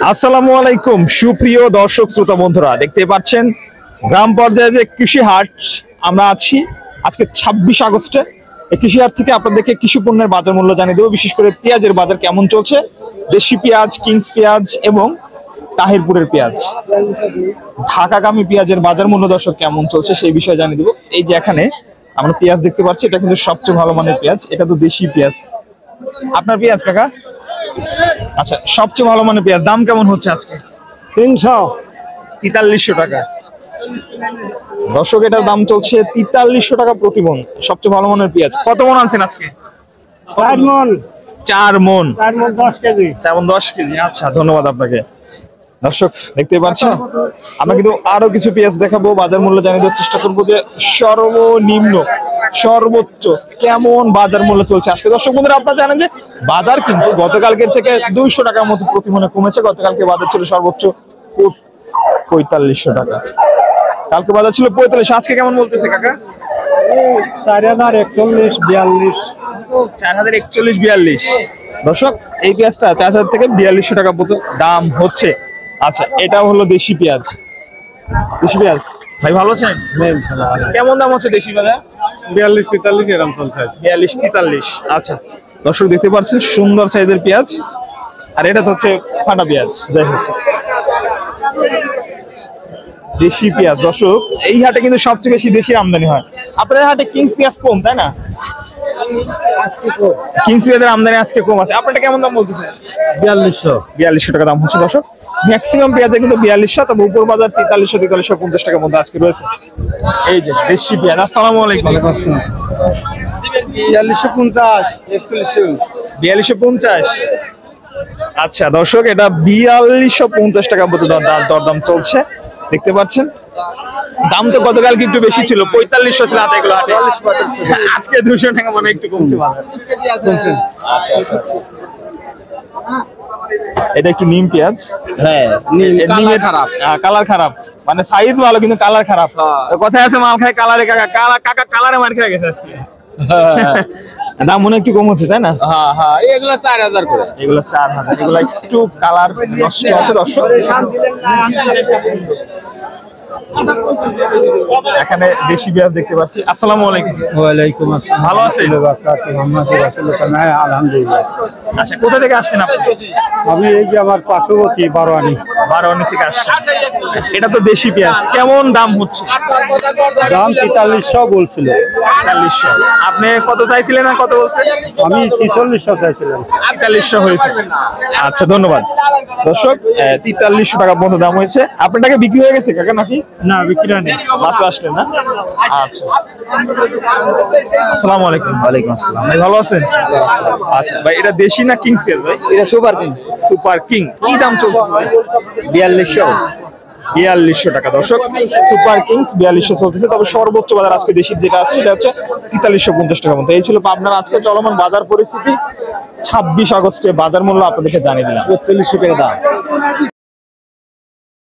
আসসালামু আলাইকুম সুপ্রিয় দর্শক শ্রোতা বন্ধুরা, দেখতে পাচ্ছেন গ্রাম পর্যায়ে যে কৃষি হাট আমরা আছি আজকে 26 আগস্টে। এই কৃষি হাট থেকে আপনাদেরকে কৃষি পণ্যের বাজার মূল্য জানিয়ে দেবো, বিশেষ করে পেঁয়াজের বাজার কেমন চলছে, দেশি পেঁয়াজ, কিংস পেঁয়াজ এবং তাহিরপুরের পেঁয়াজ, ঢাকাগামী পেঁয়াজের বাজার মূল্য দর্শক কেমন চলছে সেই বিষয়ে জানিয়ে দেবো। এই যে এখানে আমরা পেঁয়াজ দেখতে পাচ্ছি, এটা কিন্তু সবচেয়ে ভালো মানের পেঁয়াজ, এটা তো দেশি পেঁয়াজ। আপনার পেঁয়াজ কাকা? আচ্ছা, সবচেয়ে ভালো মানের পেঁয়াজ দাম কেমন হচ্ছে আজকে? 4300 টাকা দর্শক, এটার দাম চলছে 4300 টাকা প্রতি মন। সবচেয়ে ভালো মানের পেঁয়াজ। কত মন আনছেন আজকে? 4 মন। 4 মন 10 কেজি। 4 মন 10 কেজি। আচ্ছা, ধন্যবাদ আপনাকে। দর্শক দেখতে পাচ্ছেন আমরা কিন্তু আরো কিছু পেঁয়াজ দেখাবো, বাজার মূল্য জানিয়ে দেওয়ার চেষ্টা করবো যে সর্বনিম্ন সর্বোচ্চ কেমন বাজার মূল্য চলছে আজকে। দর্শক বন্ধুরা, আপনারা জানেন যে বাজার কিন্তু গতকালকের থেকে 200 টাকার মতো প্রতি মনে কমেছে। গতকালকে বাজার ছিল সর্বোচ্চ 4500 টাকা, কালকে বাজার ছিল 45। আজকে কেমন বলতেছে কাকা? 4041 42। 4041 42। দর্শক, এই পেঁয়াজটা 4000 থেকে 4200 টাকা পর্যন্ত দাম হচ্ছে। আচ্ছা, এটা হলো দেশি পেঁয়াজ। দেশি পেঁয়াজ ভাই ভালো আছেন? কেমন দাম হচ্ছে দেশি বাজার? 42 43 এরকম চলছে। 42 43। আচ্ছা দর্শক দেখতে পাচ্ছেন সুন্দর সাইজের পেঁয়াজ, আর এটা তো হচ্ছে ফাটা পেঁয়াজ। যাই হোক, দেশি পেঁয়াজ। দর্শক, এই হাটে কিন্তু সবচেয়ে বেশি দেশি আমদানি হয়। আপনাদের হাটে কিংস পেঁয়াজ কম, তাই না? কিংস পেঁয়াজের আমদানি আজকে কম আছে। আপনারা কেমন দাম বলতেছে? 4200 টাকা দাম হচ্ছে দর্শক। ম্যাক্সিমাম পেঁয়াজে কিন্তু 4200, তবে উপর বাজার 4300 4350 টাকার মধ্যে আজকে রয়েছে। এই যে দেশি পেঁয়াজ। আসসালামু আলাইকুম। 4250 4250। আচ্ছা দর্শক, এটা 4250 টাকা মতো দরদাম চলছে, দেখতে পাচ্ছেন। দাম তো গতকালকে একটু বেশি ছিল, 4500 ছিল আধা কিলো হাটে। আজকে 200 টাকা মানে একটু কমছে বাজার। এটা একটু নিম পেঁয়াজ। হ্যাঁ, নিমের খারাপ। কালার খারাপ, মানে সাইজ ভালো কিন্তু কালার খারাপ। কথায় আছে মাল খায় কালারে, কাকা কালারে মার খেয়ে গেছে আজকে। দাম মনে একটু কম হচ্ছে, তাই না? হ্যাঁ হ্যাঁ, এগুলা 4000 করে। এগুলো 4000, এগুলো একটু কালার নষ্ট আছে দর্শক। এখানে দেশি পেঁয়াজ দেখতে পাচ্ছি। আসসালামু আলাইকুম। ওয়ালাইকুম আসসালাম। ভালো আছেন? আলহামদুলিল্লাহ। আচ্ছা, কোথা থেকে আসছেন আপনি? আমি এই যে আমার পার্শ্ববর্তী বারোয়ানি থেকে আসছেন। এটা তো দেশি পেঁয়াজ, কেমন দাম হচ্ছে? দাম 4300 বলছিল। 4300। আপনি কত চাইছিলেন আর কত বলছেন? আমি 4600 চাইছিলাম। 4300 হয়েছে। আচ্ছা, ধন্যবাদ দর্শক। 4300 টাকা পর্যন্ত দাম হয়েছে। আপনার টাকা বিক্রি হয়ে গেছে কাকা নাকি? না, বিক্রি হয়নি, মাত্র আসলেন না? আচ্ছা, আসসালামু আলাইকুম। ওয়ালাইকুম আসসালাম। ভাই ভালো আছেন? আচ্ছা ভাই, এটা দেশি না কিংস পেঁয়াজ ভাই? এটা সুপার কিং। Super king. কি দাম চলছে ভাই? 4200। 4200 টাকা দর্শক, সুপার কিংস 4200 চলতেছে। তবে সর্বোচ্চ বাজার আজকে দেশির যেটা আছে সেটা হচ্ছে 4350 টাকার মতো। এই ছিল পাবনার আজকে চলমান বাজার পরিস্থিতি। 26 আগস্টে বাজার মূল্য আপনাদেরকে জানিয়ে দিলাম। 4300 টাকা দাম।